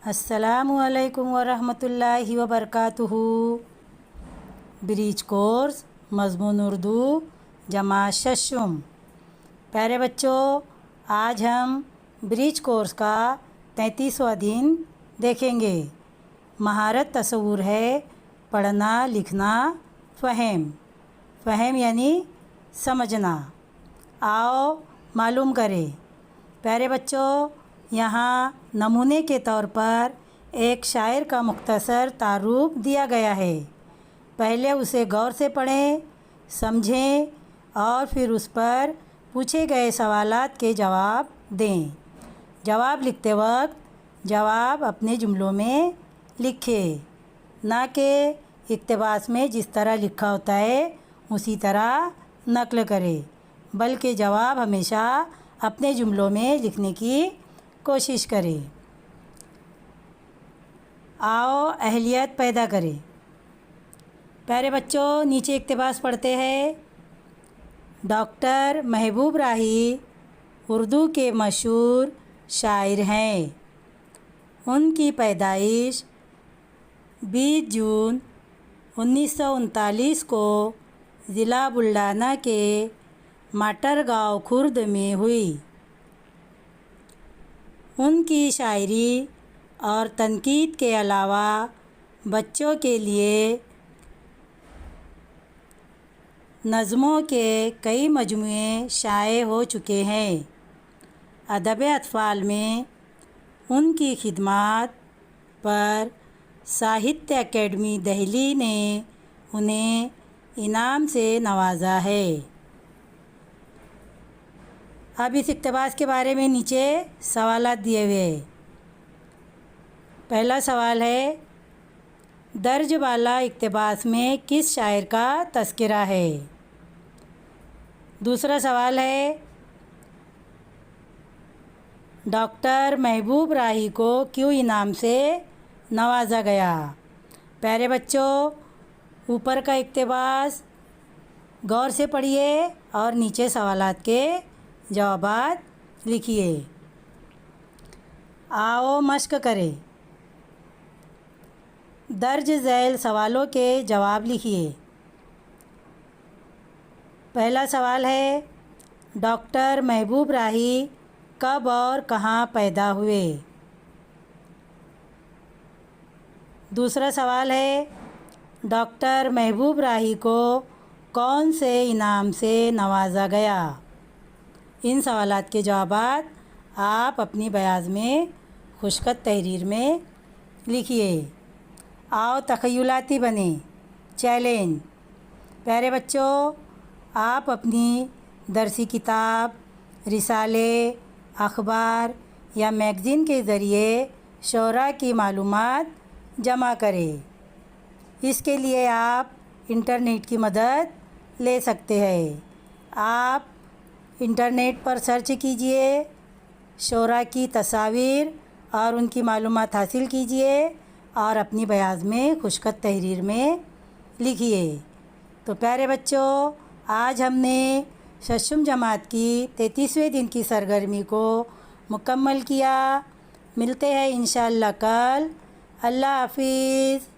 السلام علیکم ورحمۃ اللہ وبرکاتہ۔ بریج کورس مضمون اردو جماعت ششم۔ پیارے بچوں، آج ہم بریج کورس کا 33واں دن دیکھیں گے۔ مہارت تصور ہے پڑھنا لکھنا فہم یعنی سمجھنا۔ آؤ معلوم کریں۔ پیارے بچوں، یہاں نمونے کے طور پر ایک شاعر کا مختصر تعارف دیا گیا ہے۔ پہلے اسے غور سے پڑھیں، سمجھیں اور پھر اس پر پوچھے گئے سوالات کے جواب دیں۔ جواب لکھتے وقت جواب اپنے جملوں میں لکھیں، نہ کہ اقتباس میں جس طرح لکھا ہوتا ہے اسی طرح نقل کریں، بلکہ جواب ہمیشہ اپنے جملوں میں لکھنے کی کوشش کریں۔ آؤ اہلیت پیدا کریں۔ پیارے بچوں، نیچے اقتباس پڑھتے ہیں۔ ڈاکٹر محبوب راہی اردو کے مشہور شاعر ہیں۔ ان کی پیدائش 20 جون 1939 کو ضلع بلڈانہ کے ماٹر گاؤں خرد میں ہوئی۔ ان کی شاعری اور تنقید کے علاوہ بچوں کے لیے نظموں کے کئی مجموعے شائع ہو چکے ہیں۔ ادب اطفال میں ان کی خدمات پر ساہتیہ اکیڈمی دہلی نے انہیں انعام سے نوازا ہے۔ اب اس اقتباس کے بارے میں نیچے سوالات دیے ہوئے ہیں۔ پہلا سوال ہے، درج بالا اقتباس میں کس شاعر کا تذکرہ ہے؟ دوسرا سوال ہے، ڈاکٹر محبوب راہی کو کیوں انعام سے نوازا گیا؟ پیارے بچوں، اوپر کا اقتباس غور سے پڑھیے اور نیچے سوالات کے جوابات لکھیے۔ آؤ مشق کریں۔ درج ذیل سوالوں کے جواب لکھیے۔ پہلا سوال ہے، ڈاکٹر محبوب راہی کب اور کہاں پیدا ہوئے؟ دوسرا سوال ہے، ڈاکٹر محبوب راہی کو کون سے انعام سے نوازا گیا؟ ان سوالات کے جوابات آپ اپنی بیاض میں خوشخط تحریر میں لکھیے۔ آؤ تخیلاتی بنیں۔ چیلنج۔ پیارے بچوں، آپ اپنی درسی کتاب، رسالے، اخبار یا میگزین کے ذریعے شعراء کی معلومات جمع کریں۔ اس کے لیے آپ انٹرنیٹ کی مدد لے سکتے ہیں۔ آپ انٹرنیٹ پر سرچ کیجئے، شعراء کی تصاویر اور ان کی معلومات حاصل کیجئے اور اپنی بیاض میں خوشخط تحریر میں لکھیے۔ تو پیارے بچوں، آج ہم نے ششم جماعت کی 33ویں دن کی سرگرمی کو مکمل کیا۔ ملتے ہیں انشاءاللہ کل۔ اللہ حافظ۔